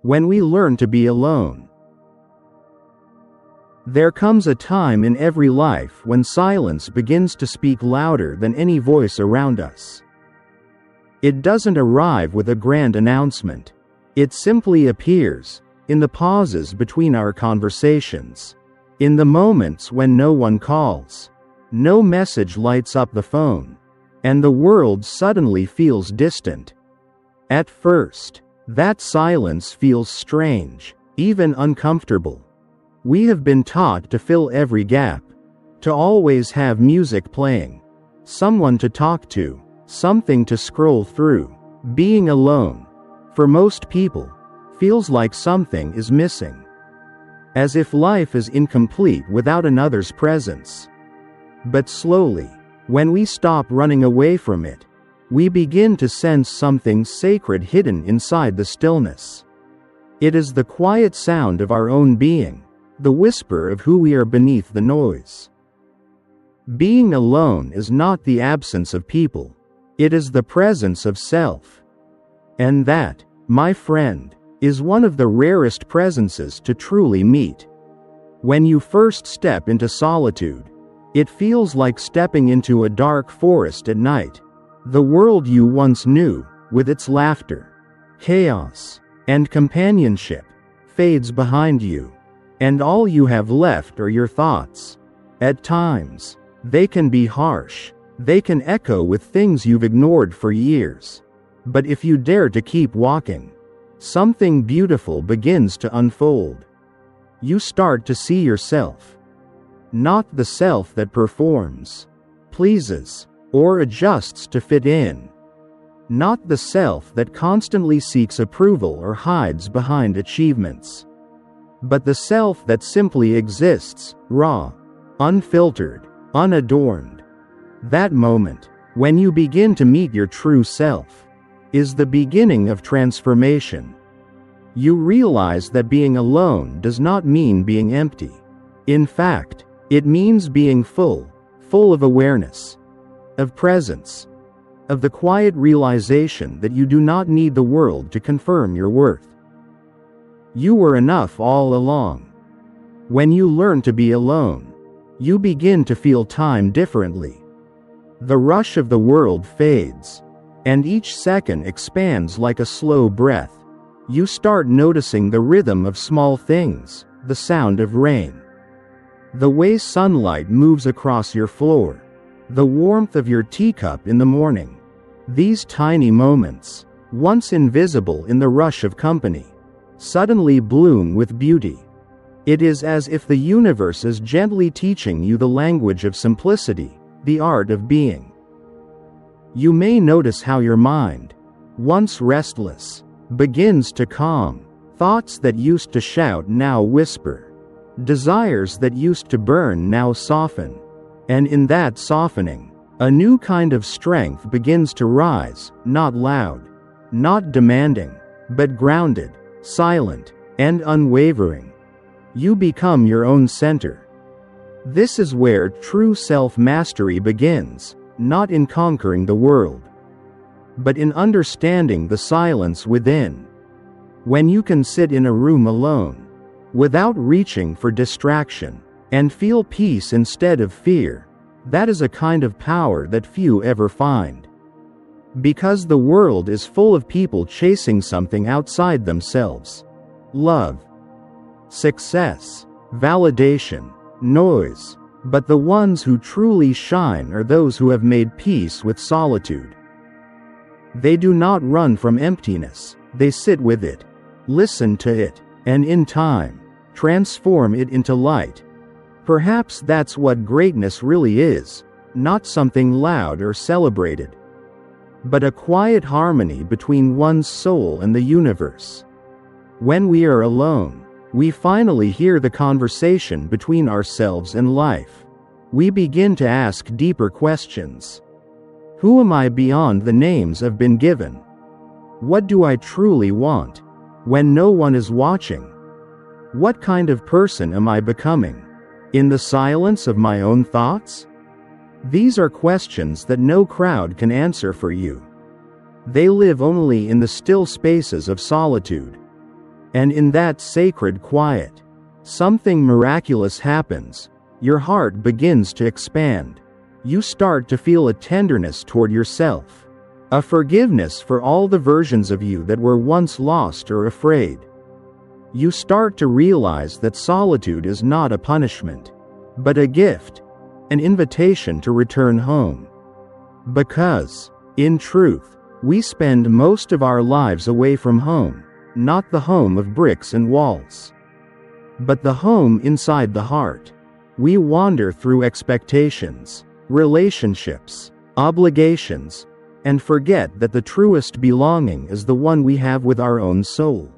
when we learn to be alone. There comes a time in every life when silence begins to speak louder than any voice around us. It doesn't arrive with a grand announcement. It simply appears, in the pauses between our conversations, in the moments when no one calls, no message lights up the phone, and the world suddenly feels distant. At first, that silence feels strange, even uncomfortable. We have been taught to fill every gap, to always have music playing, someone to talk to, something to scroll through. Being alone, for most people, feels like something is missing. As if life is incomplete without another's presence. But slowly, when we stop running away from it, we begin to sense something sacred hidden inside the stillness. It is the quiet sound of our own being, the whisper of who we are beneath the noise. Being alone is not the absence of people, it is the presence of self. And that, my friend, is one of the rarest presences to truly meet. When you first step into solitude, it feels like stepping into a dark forest at night. The world you once knew, with its laughter, chaos, and companionship, fades behind you, and all you have left are your thoughts. At times, they can be harsh, they can echo with things you've ignored for years. But if you dare to keep walking, something beautiful begins to unfold. You start to see yourself. Not the self that performs, pleases, or adjusts to fit in. Not the self that constantly seeks approval or hides behind achievements. But the self that simply exists, raw, unfiltered, unadorned. That moment, when you begin to meet your true self, is the beginning of transformation. You realize that being alone does not mean being empty. In fact, it means being full of awareness, of presence, of the quiet realization that you do not need the world to confirm your worth. You were enough all along. When you learn to be alone, you begin to feel time differently. The rush of the world fades, and each second expands like a slow breath. You start noticing the rhythm of small things, the sound of rain, the way sunlight moves across your floor, the warmth of your teacup in the morning. These tiny moments, once invisible in the rush of company, suddenly bloom with beauty. It is as if the universe is gently teaching you the language of simplicity, the art of being. You may notice how your mind, once restless, begins to calm. Thoughts that used to shout now whisper. Desires that used to burn now soften. And in that softening, a new kind of strength begins to rise, not loud, not demanding, but grounded, silent, and unwavering. You become your own center. This is where true self-mastery begins, not in conquering the world, but in understanding the silence within. When you can sit in a room alone, without reaching for distraction, and feel peace instead of fear, that is a kind of power that few ever find. Because the world is full of people chasing something outside themselves. Love, success, validation, noise. But the ones who truly shine are those who have made peace with solitude. They do not run from emptiness, they sit with it, listen to it, and in time, transform it into light. Perhaps that's what greatness really is, not something loud or celebrated, but a quiet harmony between one's soul and the universe. When we are alone, we finally hear the conversation between ourselves and life. We begin to ask deeper questions. Who am I beyond the names I've been given? What do I truly want, when no one is watching? What kind of person am I becoming, in the silence of my own thoughts? These are questions that no crowd can answer for you. They live only in the still spaces of solitude. And in that sacred quiet, something miraculous happens. Your heart begins to expand. You start to feel a tenderness toward yourself, a forgiveness for all the versions of you that were once lost or afraid. You start to realize that solitude is not a punishment, but a gift, an invitation to return home. Because, in truth, we spend most of our lives away from home, not the home of bricks and walls, but the home inside the heart. We wander through expectations, relationships, obligations, and forget that the truest belonging is the one we have with our own soul.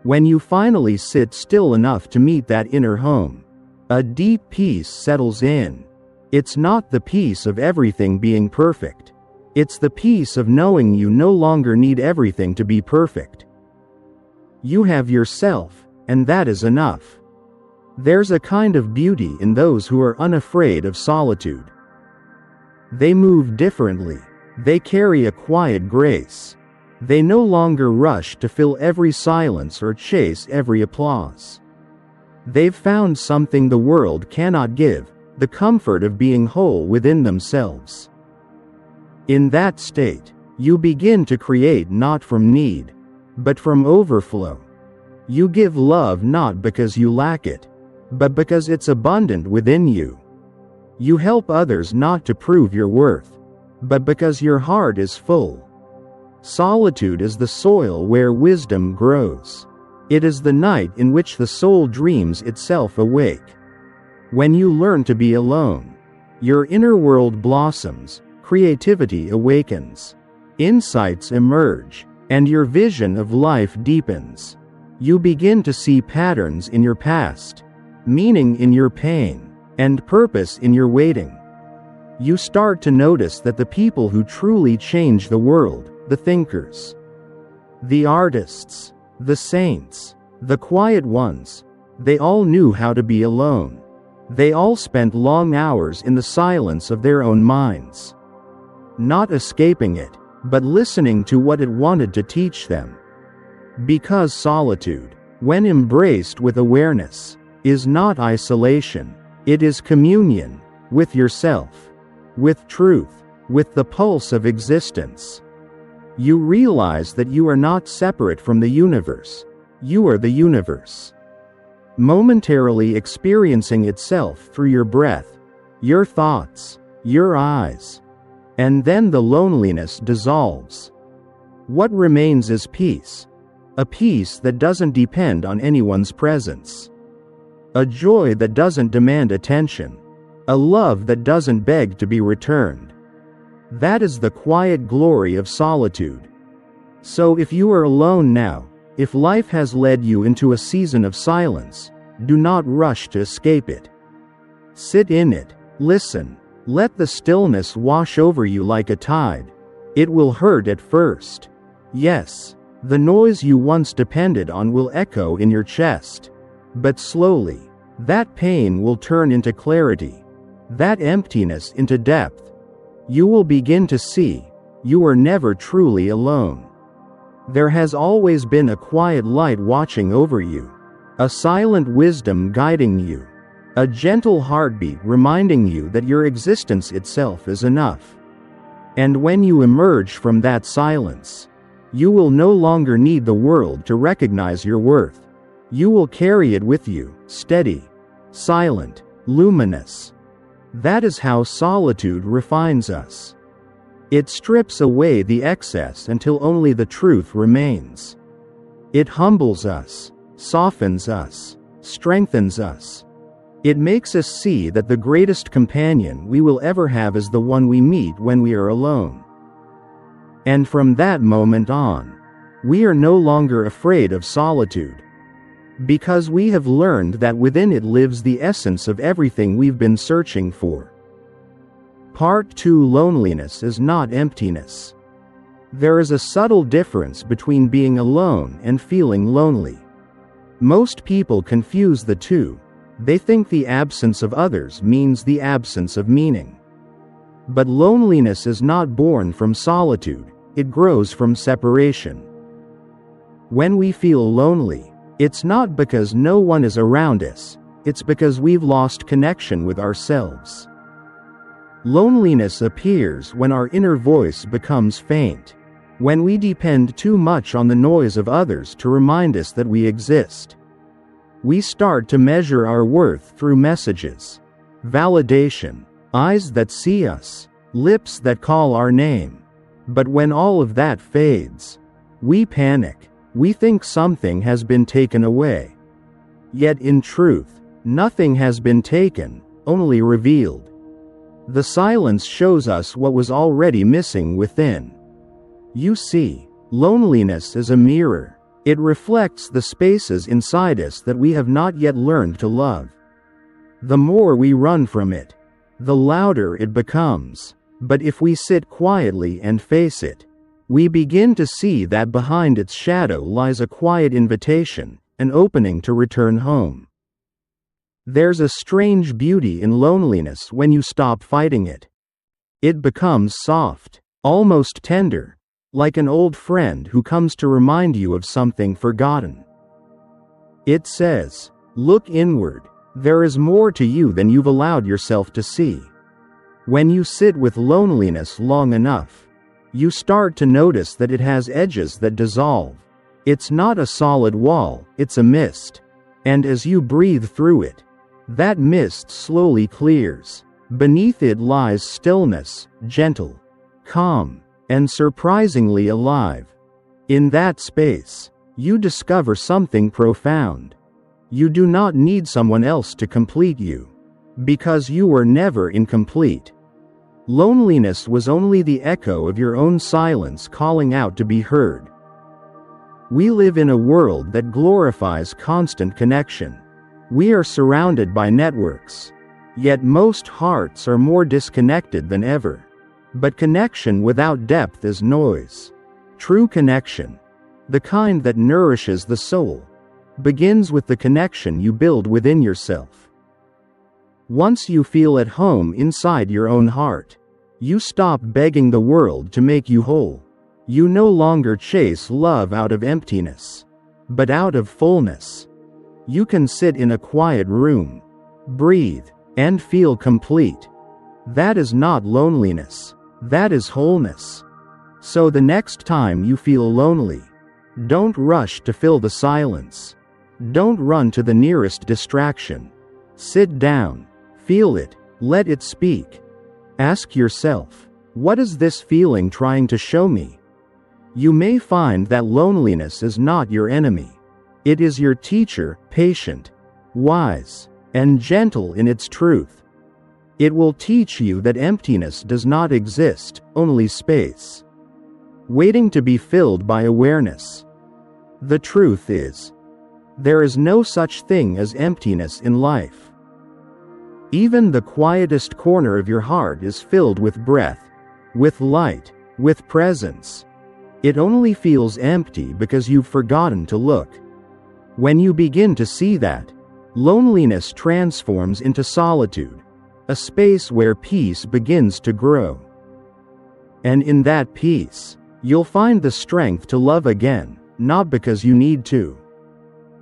When you finally sit still enough to meet that inner home, a deep peace settles in. It's not the peace of everything being perfect. It's the peace of knowing you no longer need everything to be perfect. You have yourself, and that is enough. There's a kind of beauty in those who are unafraid of solitude. They move differently. They carry a quiet grace. They no longer rush to fill every silence or chase every applause. They've found something the world cannot give, the comfort of being whole within themselves. In that state, you begin to create not from need, but from overflow. You give love not because you lack it, but because it's abundant within you. You help others not to prove your worth, but because your heart is full. Solitude is the soil where wisdom grows. It is the night in which the soul dreams itself awake. When you learn to be alone, your inner world blossoms, creativity awakens, insights emerge, and your vision of life deepens. You begin to see patterns in your past, meaning in your pain, and purpose in your waiting. You start to notice that the people who truly change the world, the thinkers, the artists, the saints, the quiet ones, they all knew how to be alone. They all spent long hours in the silence of their own minds, not escaping it, but listening to what it wanted to teach them. Because solitude, when embraced with awareness, is not isolation. It is communion with yourself, with truth, with the pulse of existence. You realize that you are not separate from the universe. You are the universe, momentarily experiencing itself through your breath, your thoughts, your eyes. And then the loneliness dissolves. What remains is peace, a peace that doesn't depend on anyone's presence, a joy that doesn't demand attention, a love that doesn't beg to be returned. That is the quiet glory of solitude. So if you are alone now, if life has led you into a season of silence, do not rush to escape it. Sit in it, listen, let the stillness wash over you like a tide. It will hurt at first. Yes, the noise you once depended on will echo in your chest. But slowly, that pain will turn into clarity, that emptiness into depth. You will begin to see, you were never truly alone. There has always been a quiet light watching over you, a silent wisdom guiding you, a gentle heartbeat reminding you that your existence itself is enough. And when you emerge from that silence, you will no longer need the world to recognize your worth. You will carry it with you, steady, silent, luminous. That is how solitude refines us. It strips away the excess until only the truth remains. It humbles us, softens us, strengthens us. It makes us see that the greatest companion we will ever have is the one we meet when we are alone. And from that moment on, we are no longer afraid of solitude, because we have learned that within it lives the essence of everything we've been searching for. Part 2: Loneliness is not emptiness. There is a subtle difference between being alone and feeling lonely. Most people confuse the two. They think the absence of others means the absence of meaning. But loneliness is not born from solitude, it grows from separation. When we feel lonely, it's not because no one is around us, it's because we've lost connection with ourselves. Loneliness appears when our inner voice becomes faint, when we depend too much on the noise of others to remind us that we exist. We start to measure our worth through messages, validation, eyes that see us, lips that call our name. But when all of that fades, we panic. We think something has been taken away. Yet in truth, nothing has been taken, only revealed. The silence shows us what was already missing within. You see, loneliness is a mirror. It reflects the spaces inside us that we have not yet learned to love. The more we run from it, the louder it becomes. But if we sit quietly and face it, we begin to see that behind its shadow lies a quiet invitation, an opening to return home. There's a strange beauty in loneliness when you stop fighting it. It becomes soft, almost tender, like an old friend who comes to remind you of something forgotten. It says, "Look inward. There is more to you than you've allowed yourself to see." When you sit with loneliness long enough, you start to notice that it has edges that dissolve. It's not a solid wall, it's a mist. And as you breathe through it, that mist slowly clears. Beneath it lies stillness, gentle, calm, and surprisingly alive. In that space, you discover something profound. You do not need someone else to complete you, because you were never incomplete. Loneliness was only the echo of your own silence calling out to be heard. We live in a world that glorifies constant connection. We are surrounded by networks. Yet most hearts are more disconnected than ever. But connection without depth is noise. True connection, the kind that nourishes the soul, begins with the connection you build within yourself. Once you feel at home inside your own heart, you stop begging the world to make you whole. You no longer chase love out of emptiness, but out of fullness. You can sit in a quiet room, breathe, and feel complete. That is not loneliness. That is wholeness. So the next time you feel lonely, don't rush to fill the silence. Don't run to the nearest distraction. Sit down, feel it, let it speak. Ask yourself, what is this feeling trying to show me? You may find that loneliness is not your enemy. It is your teacher, patient, wise, and gentle in its truth. It will teach you that emptiness does not exist, only space, waiting to be filled by awareness. The truth is, there is no such thing as emptiness in life. Even the quietest corner of your heart is filled with breath, with light, with presence. It only feels empty because you've forgotten to look. When you begin to see that, loneliness transforms into solitude, a space where peace begins to grow. And in that peace, you'll find the strength to love again, not because you need to,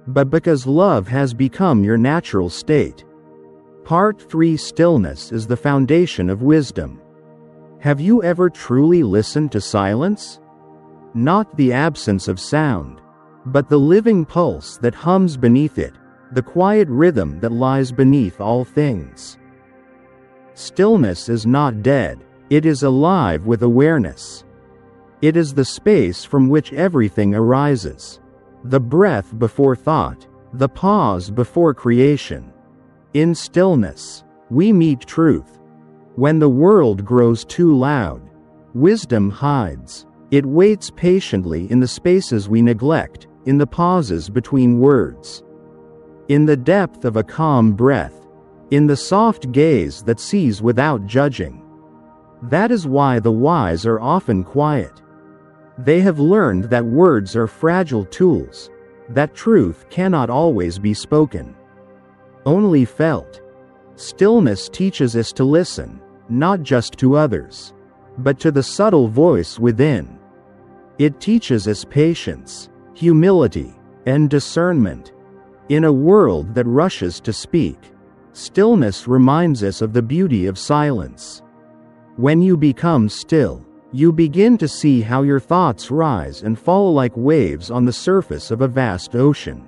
but because love has become your natural state. Part 3: Stillness is the foundation of wisdom. Have you ever truly listened to silence? Not the absence of sound, but the living pulse that hums beneath it, the quiet rhythm that lies beneath all things. Stillness is not dead, it is alive with awareness. It is the space from which everything arises. The breath before thought, the pause before creation. In stillness, we meet truth. When the world grows too loud, wisdom hides. It waits patiently in the spaces we neglect, in the pauses between words, in the depth of a calm breath, in the soft gaze that sees without judging. That is why the wise are often quiet. They have learned that words are fragile tools, that truth cannot always be spoken, only felt. Stillness teaches us to listen, not just to others, but to the subtle voice within. It teaches us patience, humility, and discernment. In a world that rushes to speak, stillness reminds us of the beauty of silence. When you become still, you begin to see how your thoughts rise and fall like waves on the surface of a vast ocean.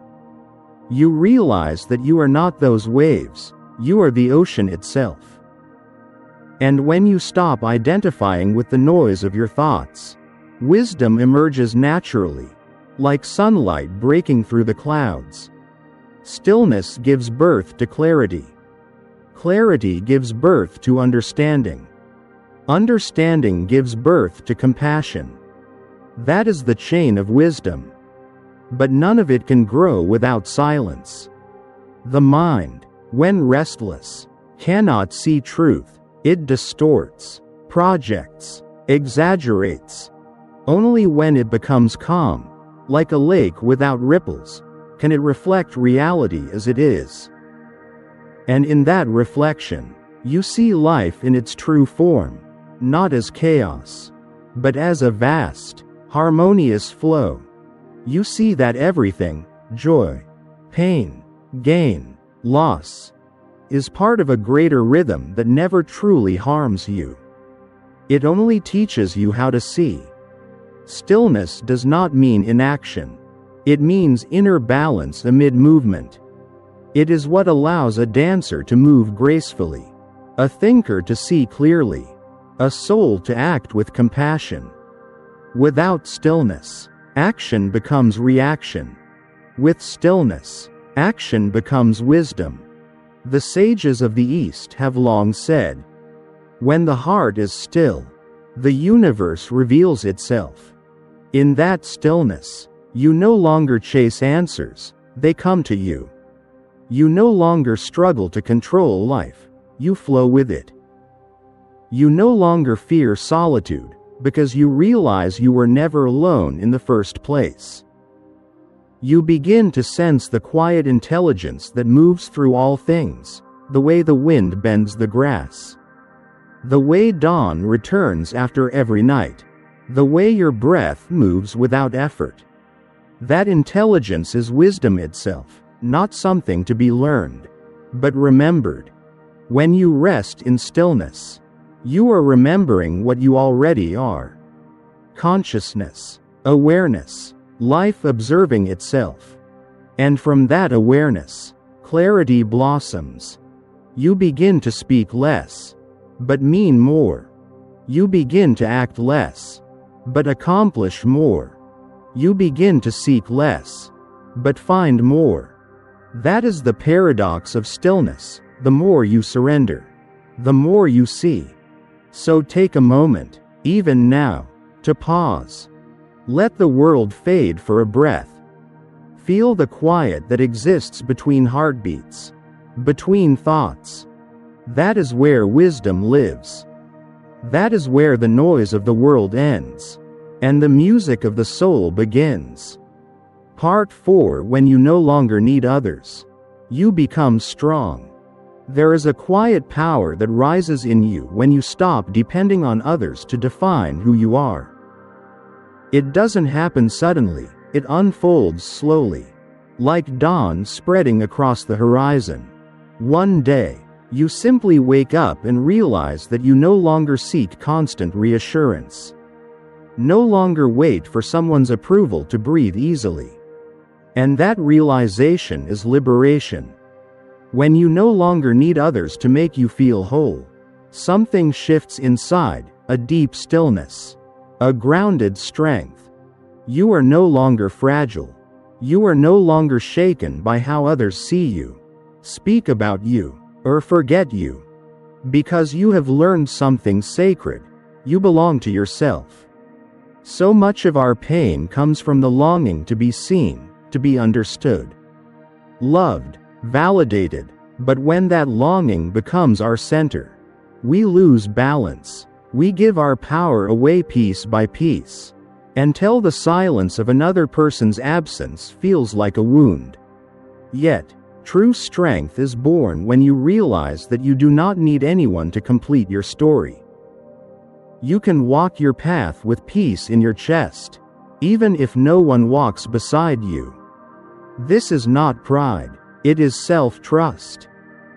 You realize that you are not those waves, you are the ocean itself. And when you stop identifying with the noise of your thoughts, wisdom emerges naturally, like sunlight breaking through the clouds. Stillness gives birth to clarity. Clarity gives birth to understanding. Understanding gives birth to compassion. That is the chain of wisdom. But none of it can grow without silence. The mind, when restless, cannot see truth. It distorts, projects, exaggerates. Only when it becomes calm, like a lake without ripples, can it reflect reality as it is. And in that reflection, you see life in its true form, not as chaos, but as a vast, harmonious flow. You see that everything, joy, pain, gain, loss, is part of a greater rhythm that never truly harms you. It only teaches you how to see. Stillness does not mean inaction. It means inner balance amid movement. It is what allows a dancer to move gracefully, a thinker to see clearly, a soul to act with compassion. Without stillness, action becomes reaction. With stillness, action becomes wisdom. The sages of the East have long said, "When the heart is still, the universe reveals itself." In that stillness, you no longer chase answers, they come to you. You no longer struggle to control life, you flow with it. You no longer fear solitude, because you realize you were never alone in the first place. You begin to sense the quiet intelligence that moves through all things, the way the wind bends the grass, the way dawn returns after every night, the way your breath moves without effort. That intelligence is wisdom itself, not something to be learned, but remembered. When you rest in stillness, you are remembering what you already are. Consciousness, awareness, life observing itself. And from that awareness, clarity blossoms. You begin to speak less, but mean more. You begin to act less, but accomplish more. You begin to seek less, but find more. That is the paradox of stillness. The more you surrender, the more you see. So take a moment, even now, to pause. Let the world fade for a breath. Feel the quiet that exists between heartbeats, between thoughts. That is where wisdom lives. That is where the noise of the world ends, and the music of the soul begins. Part 4. When you no longer need others, you become strong. There is a quiet power that rises in you when you stop depending on others to define who you are. It doesn't happen suddenly, it unfolds slowly, like dawn spreading across the horizon. One day, you simply wake up and realize that you no longer seek constant reassurance. No longer wait for someone's approval to breathe easily. And that realization is liberation. When you no longer need others to make you feel whole, something shifts inside, a deep stillness, a grounded strength. You are no longer fragile. You are no longer shaken by how others see you, speak about you, or forget you. Because you have learned something sacred, you belong to yourself. So much of our pain comes from the longing to be seen, to be understood, loved, validated. But when that longing becomes our center, we lose balance. We give our power away piece by piece, until the silence of another person's absence feels like a wound. Yet, true strength is born when you realize that you do not need anyone to complete your story. You can walk your path with peace in your chest, even if no one walks beside you. This is not pride, it is self-trust.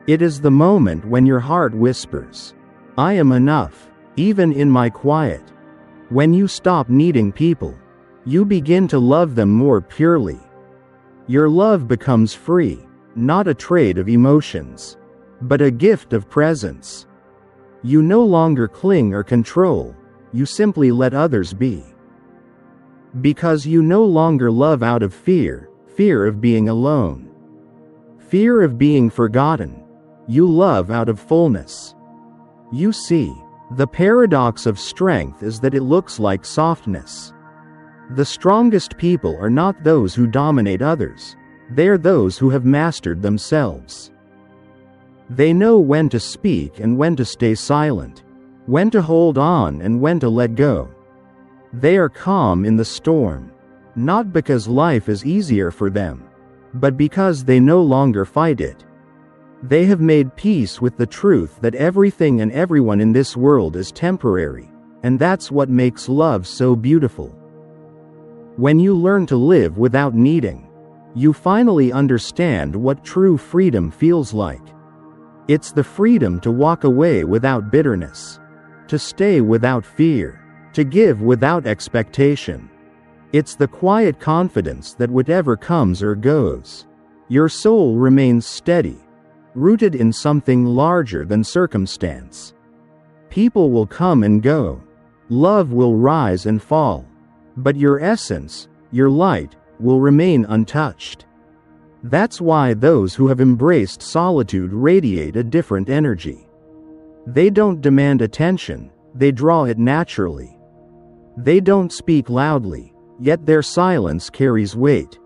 It is the moment when your heart whispers, "I am enough, even in my quiet." When you stop needing people, you begin to love them more purely. Your love becomes free, not a trade of emotions, but a gift of presence. You no longer cling or control, you simply let others be. Because you no longer love out of fear, fear of being alone, fear of being forgotten. You love out of fullness. You see, the paradox of strength is that it looks like softness. The strongest people are not those who dominate others, they are those who have mastered themselves. They know when to speak and when to stay silent, when to hold on and when to let go. They are calm in the storm, not because life is easier for them, but because they no longer fight it. They have made peace with the truth that everything and everyone in this world is temporary, and that's what makes love so beautiful. When you learn to live without needing, you finally understand what true freedom feels like. It's the freedom to walk away without bitterness, to stay without fear, to give without expectation. It's the quiet confidence that whatever comes or goes, your soul remains steady, rooted in something larger than circumstance. People will come and go, love will rise and fall, but your essence, your light, will remain untouched. That's why those who have embraced solitude radiate a different energy. They don't demand attention, they draw it naturally. They don't speak loudly, yet their silence carries weight.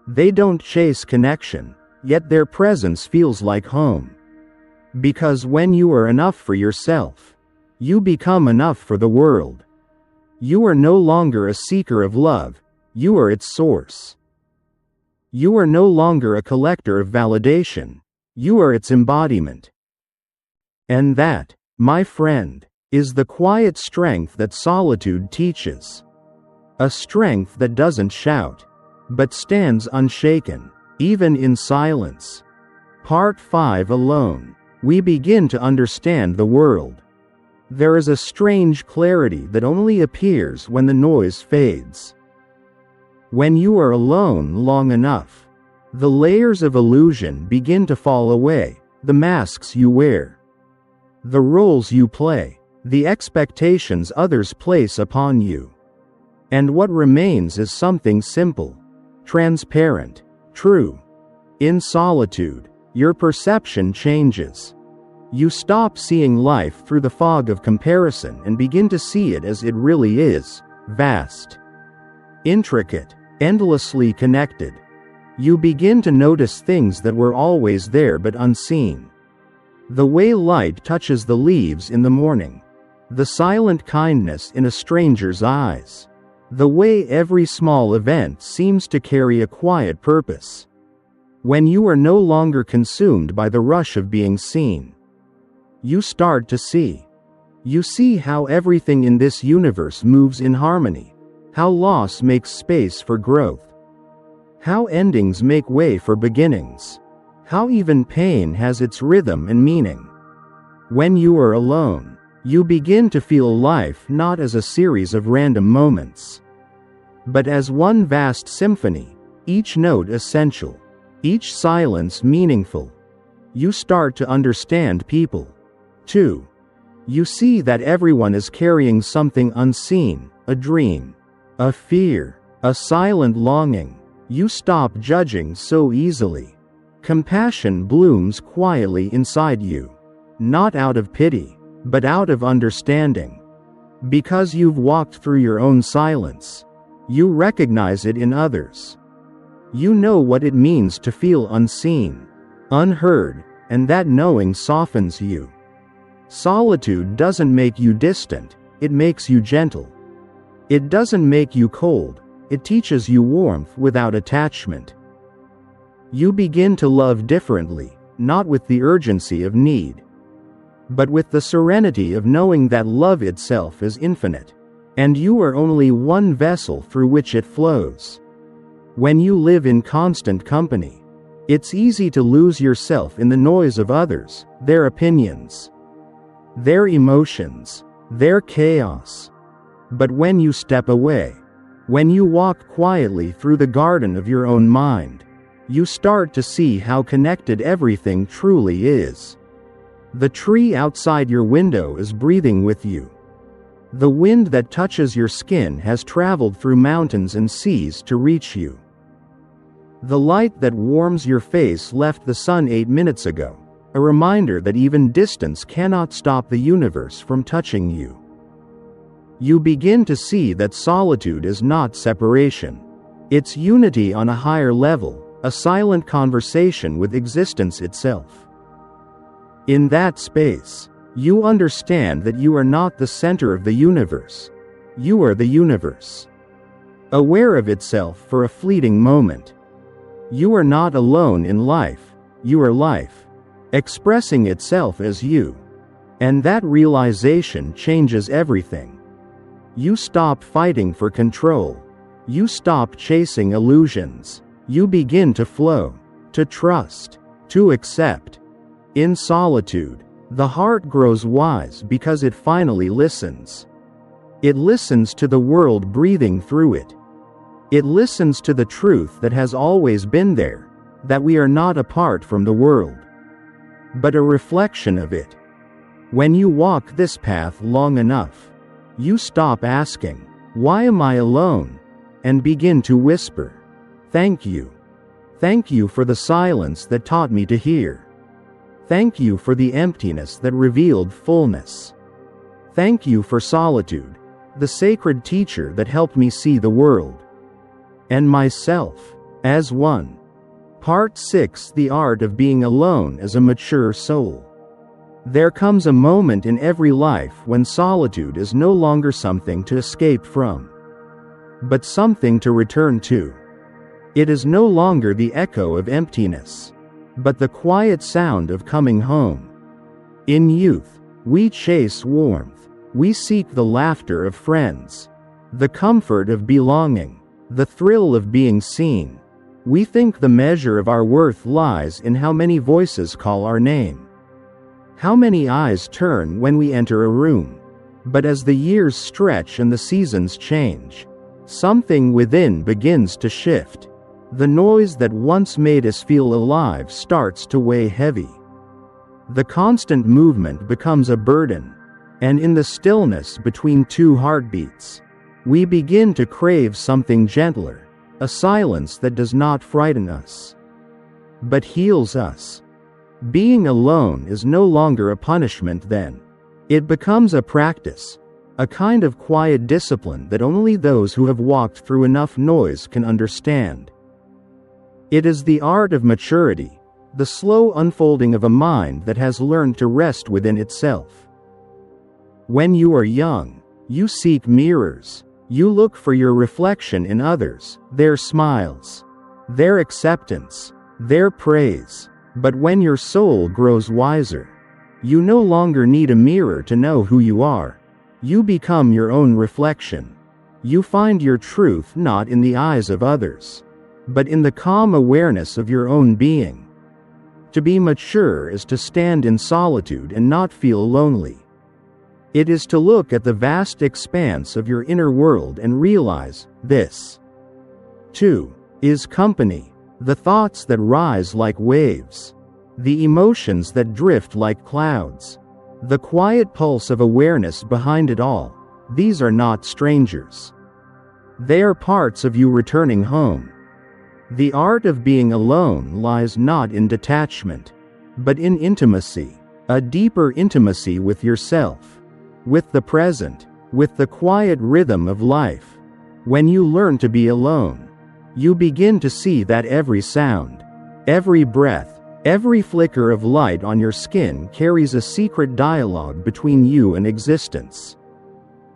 They don't chase connection, yet their presence feels like home. Because when you are enough for yourself, you become enough for the world. You are no longer a seeker of love, you are its source. You are no longer a collector of validation, you are its embodiment. And that, my friend, is the quiet strength that solitude teaches. A strength that doesn't shout, but stands unshaken, even in silence. Part 5 Alone. We begin to understand the world. There is a strange clarity that only appears when the noise fades. When you are alone long enough, the layers of illusion begin to fall away, the masks you wear, the roles you play, the expectations others place upon you. And what remains is something simple, transparent, true. In solitude, your perception changes. You stop seeing life through the fog of comparison and begin to see it as it really is, vast, intricate, endlessly connected. You begin to notice things that were always there but unseen. The way light touches the leaves in the morning, the silent kindness in a stranger's eyes, the way every small event seems to carry a quiet purpose. When you are no longer consumed by the rush of being seen, you start to see. You see how everything in this universe moves in harmony, how loss makes space for growth, how endings make way for beginnings, how even pain has its rhythm and meaning. When you are alone, you begin to feel life not as a series of random moments, but as one vast symphony, each note essential, each silence meaningful. You start to understand people, too. You see that everyone is carrying something unseen, a dream, a fear, a silent longing. You stop judging so easily. Compassion blooms quietly inside you, not out of pity, but out of understanding. Because you've walked through your own silence, you recognize it in others. You know what it means to feel unseen, unheard, and that knowing softens you. Solitude doesn't make you distant, it makes you gentle. It doesn't make you cold, it teaches you warmth without attachment. You begin to love differently, not with the urgency of need, but with the serenity of knowing that love itself is infinite. and you are only one vessel through which it flows. When you live in constant company, it's easy to lose yourself in the noise of others, their opinions, their emotions, their chaos. But when you step away, when you walk quietly through the garden of your own mind, you start to see how connected everything truly is. The tree outside your window is breathing with you. The wind that touches your skin has traveled through mountains and seas to reach you. The light that warms your face left the sun 8 minutes ago, a reminder that even distance cannot stop the universe from touching you. You begin to see that solitude is not separation. It's unity on a higher level, a silent conversation with existence itself. In that space, you understand that you are not the center of the universe. You are the universe, aware of itself for a fleeting moment. You are not alone in life, you are life, expressing itself as you. And that realization changes everything. You stop fighting for control. You stop chasing illusions. You begin to flow, to trust, to accept. In solitude, the heart grows wise because it finally listens. It listens to the world breathing through it. It listens to the truth that has always been there, that we are not apart from the world, but a reflection of it. When you walk this path long enough, you stop asking, "Why am I alone?" and begin to whisper, "Thank you. Thank you for the silence that taught me to hear. Thank you for the emptiness that revealed fullness. Thank you for solitude, the sacred teacher that helped me see the world and myself as one." Part 6: The Art of Being Alone as a Mature Soul. There comes a moment in every life when solitude is no longer something to escape from, but something to return to. It is no longer the echo of emptiness, but the quiet sound of coming home. In youth, we chase warmth. We seek the laughter of friends, the comfort of belonging, the thrill of being seen. We think the measure of our worth lies in how many voices call our name, how many eyes turn when we enter a room. But as the years stretch and the seasons change, something within begins to shift. The noise that once made us feel alive starts to weigh heavy. The constant movement becomes a burden, and in the stillness between two heartbeats, we begin to crave something gentler, a silence that does not frighten us, but heals us. Being alone is no longer a punishment then. It becomes a practice, a kind of quiet discipline that only those who have walked through enough noise can understand. It is the art of maturity, the slow unfolding of a mind that has learned to rest within itself. When you are young, you seek mirrors. You look for your reflection in others, their smiles, their acceptance, their praise. But when your soul grows wiser, you no longer need a mirror to know who you are. You become your own reflection. You find your truth not in the eyes of others, but in the calm awareness of your own being. To be mature is to stand in solitude and not feel lonely. It is to look at the vast expanse of your inner world and realize, this, too, is company. The thoughts that rise like waves, the emotions that drift like clouds, the quiet pulse of awareness behind it all, these are not strangers. They are parts of you returning home. The art of being alone lies not in detachment, but in intimacy, a deeper intimacy with yourself, with the present, with the quiet rhythm of life. When you learn to be alone, you begin to see that every sound, every breath, every flicker of light on your skin carries a secret dialogue between you and existence.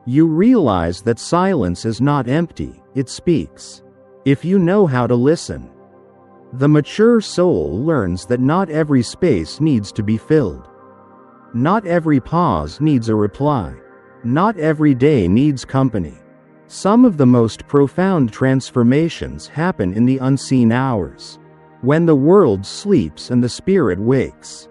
You realize that silence is not empty, it speaks, if you know how to listen. The mature soul learns that not every space needs to be filled. Not every pause needs a reply. Not every day needs company. Some of the most profound transformations happen in the unseen hours, when the world sleeps and the spirit wakes.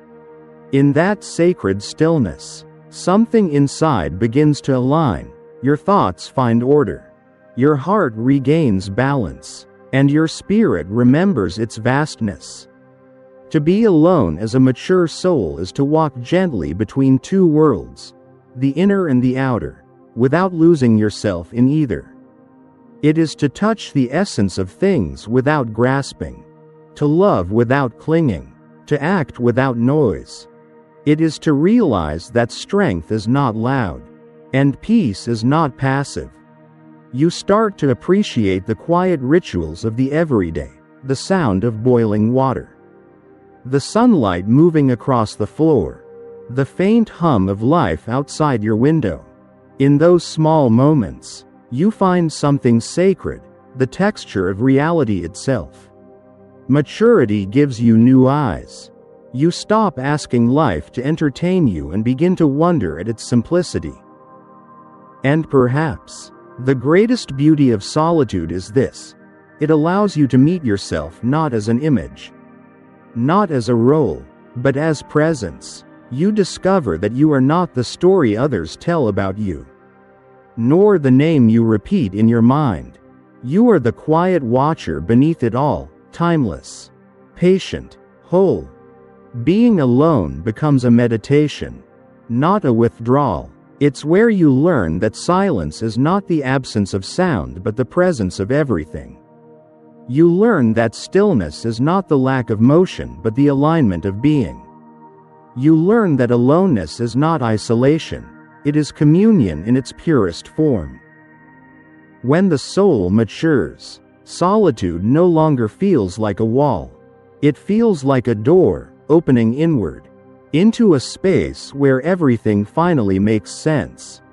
In that sacred stillness, something inside begins to align, your thoughts find order, your heart regains balance, and your spirit remembers its vastness. To be alone as a mature soul is to walk gently between two worlds, the inner and the outer, without losing yourself in either. It is to touch the essence of things without grasping, to love without clinging, to act without noise. It is to realize that strength is not loud, and peace is not passive. You start to appreciate the quiet rituals of the everyday, the sound of boiling water, the sunlight moving across the floor, the faint hum of life outside your window. In those small moments, you find something sacred, the texture of reality itself. Maturity gives you new eyes. You stop asking life to entertain you and begin to wonder at its simplicity. And perhaps, the greatest beauty of solitude is this: it allows you to meet yourself not as an image, not as a role, but as presence. You discover that you are not the story others tell about you, nor the name you repeat in your mind. You are the quiet watcher beneath it all, timeless, patient, whole. Being alone becomes a meditation, not a withdrawal. It's where you learn that silence is not the absence of sound but the presence of everything. You learn that stillness is not the lack of motion but the alignment of being. You learn that aloneness is not isolation, it is communion in its purest form. When the soul matures, solitude no longer feels like a wall. It feels like a door, opening inward, into a space where everything finally makes sense.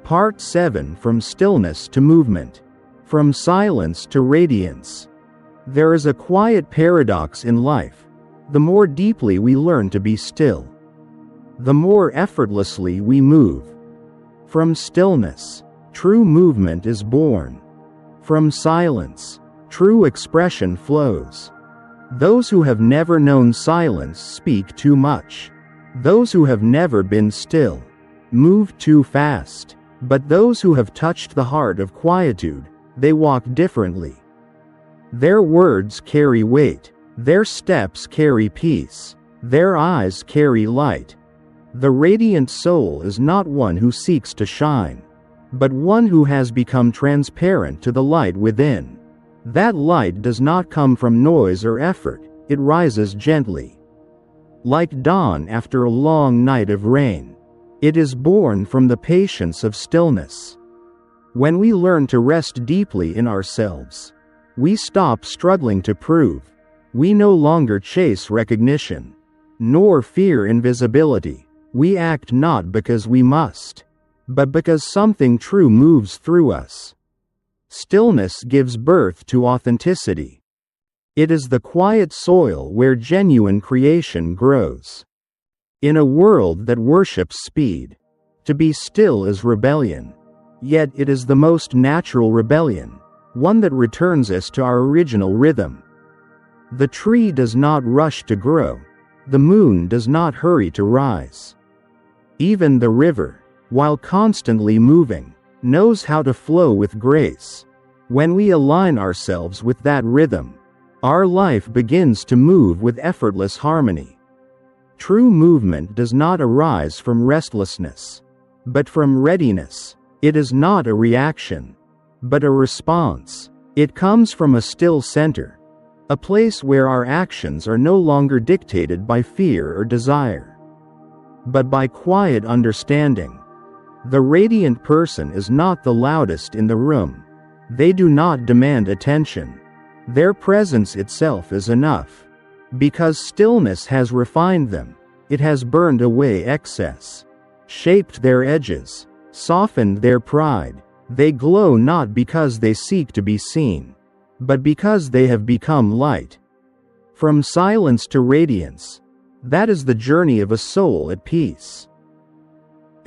Part 7: From Stillness to Movement. From Silence to Radiance. There is a quiet paradox in life. The more deeply we learn to be still, the more effortlessly we move. From stillness, true movement is born. From silence, true expression flows. Those who have never known silence speak too much. Those who have never been still move too fast. But those who have touched the heart of quietude, they walk differently. Their words carry weight. Their steps carry peace. Their eyes carry light. The radiant soul is not one who seeks to shine, but one who has become transparent to the light within. That light does not come from noise or effort, it rises gently, like dawn after a long night of rain. It is born from the patience of stillness. When we learn to rest deeply in ourselves, we stop struggling to prove. We no longer chase recognition, nor fear invisibility. We act not because we must, but because something true moves through us. Stillness gives birth to authenticity. It is the quiet soil where genuine creation grows. In a world that worships speed, to be still is rebellion. Yet it is the most natural rebellion, one that returns us to our original rhythm. The tree does not rush to grow. The moon does not hurry to rise. Even the river, while constantly moving, knows how to flow with grace. When we align ourselves with that rhythm, our life begins to move with effortless harmony. True movement does not arise from restlessness, but from readiness. It is not a reaction, but a response. It comes from a still center, a place where our actions are no longer dictated by fear or desire, but by quiet understanding. The radiant person is not the loudest in the room. They do not demand attention. Their presence itself is enough. Because stillness has refined them, it has burned away excess, shaped their edges, softened their pride. They glow not because they seek to be seen, but because they have become light. From silence to radiance, that is the journey of a soul at peace.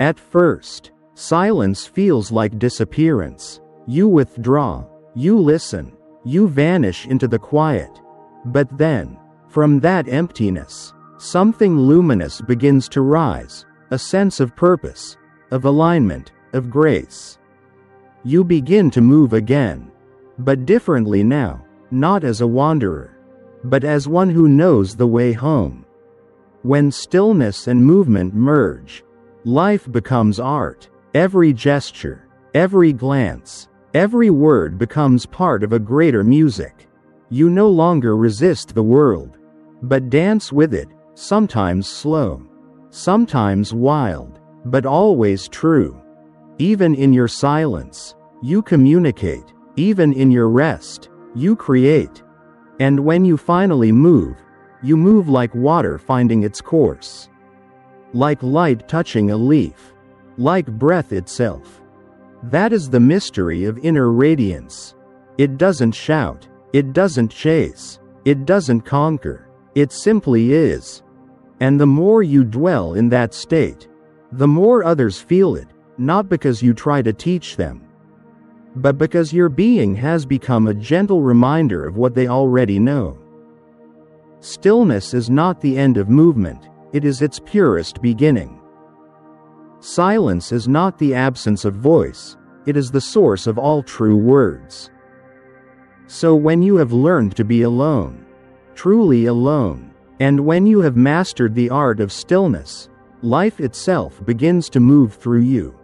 At first, Silence feels like disappearance. You withdraw, you listen, you vanish into the quiet. But then, from that emptiness, something luminous begins to rise, a sense of purpose, of alignment, of grace. You begin to move again, but differently now, not as a wanderer, but as one who knows the way home. When stillness and movement merge, life becomes art. Every gesture, every glance, every word becomes part of a greater music. You no longer resist the world, but dance with it, sometimes slow, sometimes wild, but always true. Even in your silence, you communicate. Even in your rest, you create. And when you finally move, you move like water finding its course. Like light touching a leaf. Like breath itself. That is the mystery of inner radiance. It doesn't shout. It doesn't chase. It doesn't conquer. It simply is. And the more you dwell in that state, the more others feel it, not because you try to teach them, but because your being has become a gentle reminder of what they already know. Stillness is not the end of movement, it is its purest beginning. Silence is not the absence of voice, it is the source of all true words. So when you have learned to be alone, truly alone, and when you have mastered the art of stillness, life itself begins to move through you.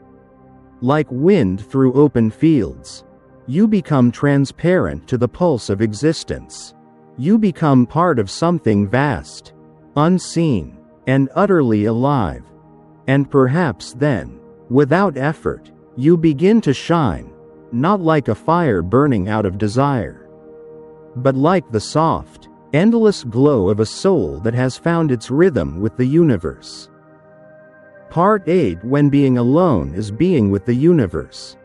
Like wind through open fields, you become transparent to the pulse of existence. You become part of something vast, unseen, and utterly alive. And perhaps then, without effort, you begin to shine, not like a fire burning out of desire, but like the soft, endless glow of a soul that has found its rhythm with the universe. Part 8. When being alone is being with the universe.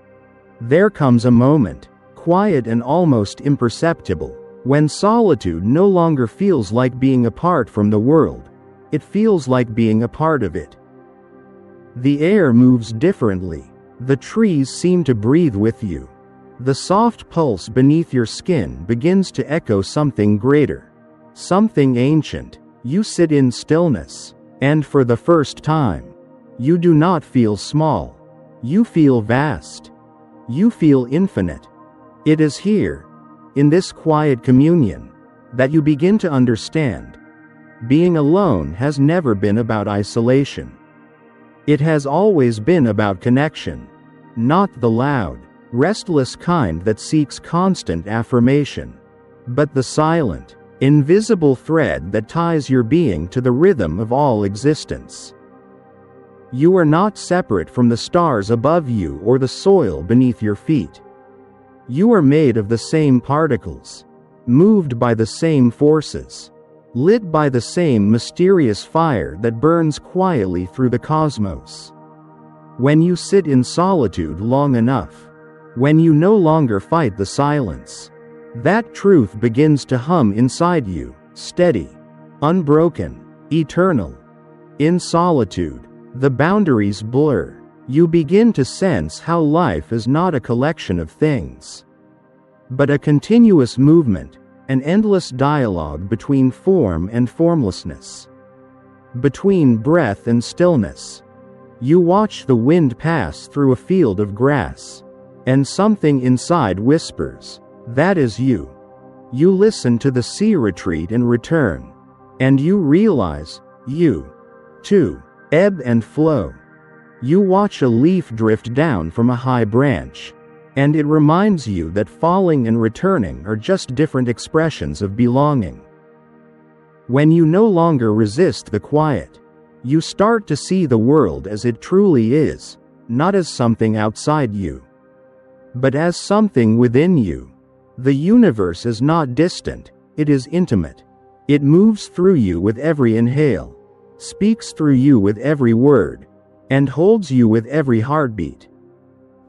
There comes a moment, quiet and almost imperceptible, when solitude no longer feels like being apart from the world, it feels like being a part of it. The air moves differently. The trees seem to breathe with you. The soft pulse beneath your skin begins to echo something greater, something ancient. You sit in stillness, and for the first time, you do not feel small. You feel vast. You feel infinite. It is here, in this quiet communion, that you begin to understand. Being alone has never been about isolation. It has always been about connection, not the loud, restless kind that seeks constant affirmation, but the silent, invisible thread that ties your being to the rhythm of all existence. You are not separate from the stars above you or the soil beneath your feet. You are made of the same particles, moved by the same forces, lit by the same mysterious fire that burns quietly through the cosmos. When you sit in solitude long enough, when you no longer fight the silence, that truth begins to hum inside you, steady, unbroken, eternal. In solitude, the boundaries blur. You begin to sense how life is not a collection of things, but a continuous movement, an endless dialogue between form and formlessness, between breath and stillness. You watch the wind pass through a field of grass, and something inside whispers, "That is you." You listen to the sea retreat and return, and you realize, you, too, ebb and flow. You watch a leaf drift down from a high branch, and it reminds you that falling and returning are just different expressions of belonging. When you no longer resist the quiet, you start to see the world as it truly is, not as something outside you, but as something within you. The universe is not distant, it is intimate. It moves through you with every inhale, speaks through you with every word, and holds you with every heartbeat.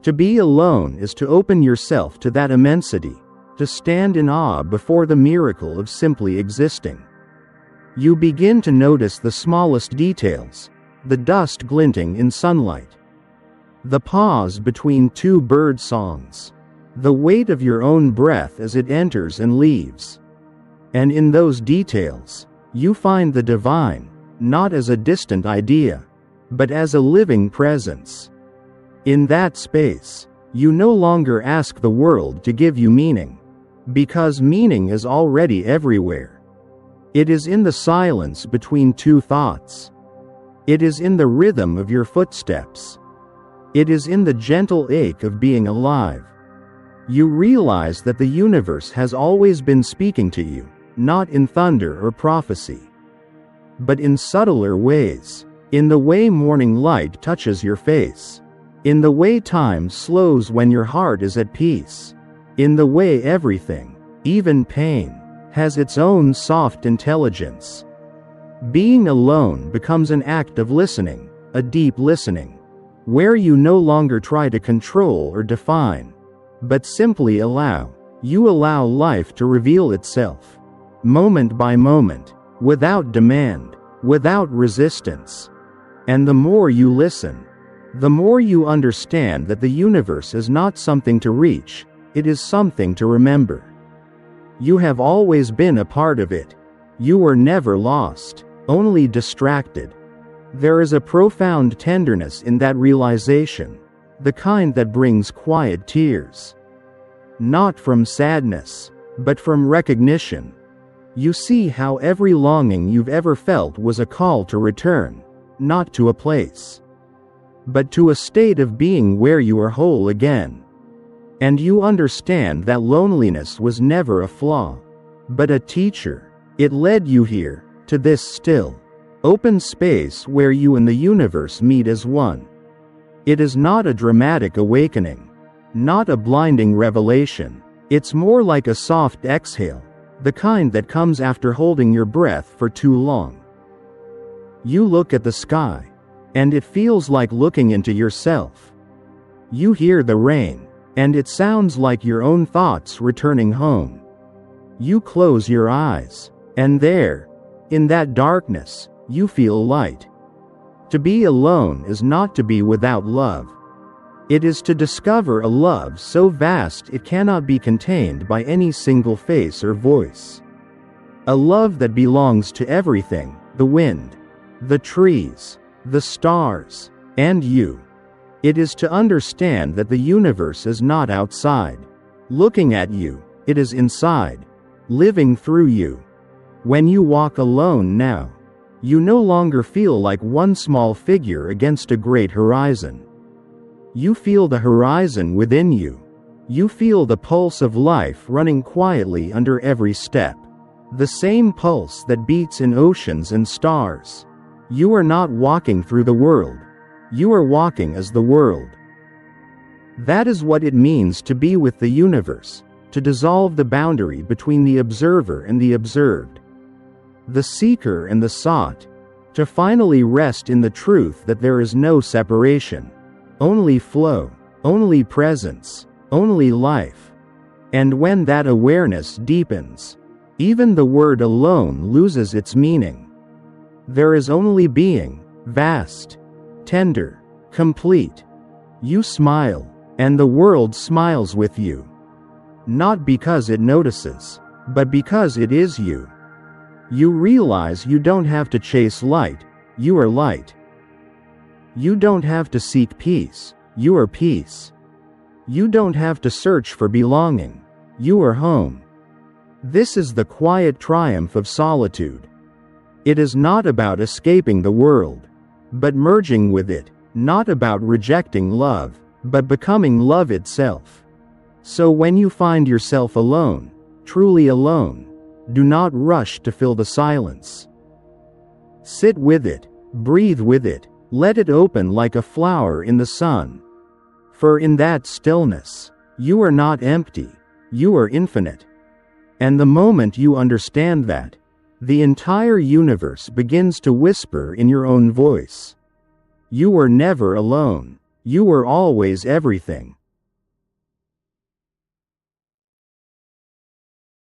To be alone is to open yourself to that immensity, to stand in awe before the miracle of simply existing. You begin to notice the smallest details, the dust glinting in sunlight, The pause between two bird songs. The weight of your own breath as it enters and leaves. And in those details, you find the divine, not as a distant idea, but as a living presence. In that space, you no longer ask the world to give you meaning, because meaning is already everywhere. It is in the silence between two thoughts. It is in the rhythm of your footsteps. It is in the gentle ache of being alive. You realize that the universe has always been speaking to you, not in thunder or prophecy, but in subtler ways, in the way morning light touches your face, in the way time slows when your heart is at peace, in the way everything, even pain, has its own soft intelligence. Being alone becomes an act of listening, a deep listening, where you no longer try to control or define, but simply allow. You allow life to reveal itself, moment by moment, without demand, without resistance. And the more you listen, the more you understand that the universe is not something to reach, it is something to remember. You have always been a part of it. You were never lost, only distracted. There is a profound tenderness in that realization, the kind that brings quiet tears. Not from sadness, but from recognition. You see how every longing you've ever felt was a call to return, not to a place, but to a state of being where you are whole again. And you understand that loneliness was never a flaw, but a teacher. It led you here, to this still, open space where you and the universe meet as one. It is not a dramatic awakening, not a blinding revelation. It's more like a soft exhale, the kind that comes after holding your breath for too long. You look at the sky, and it feels like looking into yourself. You hear the rain, and it sounds like your own thoughts returning home. You close your eyes, and there, in that darkness, you feel light. To be alone is not to be without love. It is to discover a love so vast it cannot be contained by any single face or voice. A love that belongs to everything, the wind, the trees, the stars, and you. It is to understand that the universe is not outside, looking at you, it is inside, living through you. When you walk alone now, you no longer feel like one small figure against a great horizon. You feel the horizon within you. You feel the pulse of life running quietly under every step. The same pulse that beats in oceans and stars. You are not walking through the world. You are walking as the world. That is what it means to be with the universe, to dissolve the boundary between the observer and the observed, the seeker and the sought, to finally rest in the truth that there is no separation, only flow, only presence, only life. And when that awareness deepens, even the word alone loses its meaning. There is only being, vast, tender, complete. You smile, and the world smiles with you. Not because it notices, but because it is you. You realize you don't have to chase light, you are light. You don't have to seek peace, you are peace. You don't have to search for belonging, you are home. This is the quiet triumph of solitude. It is not about escaping the world, but merging with it, not about rejecting love, but becoming love itself. So when you find yourself alone, truly alone, do not rush to fill the silence. Sit with it, breathe with it, let it open like a flower in the sun. For in that stillness, you are not empty, you are infinite. And the moment you understand that, the entire universe begins to whisper in your own voice. You were never alone, you were always everything.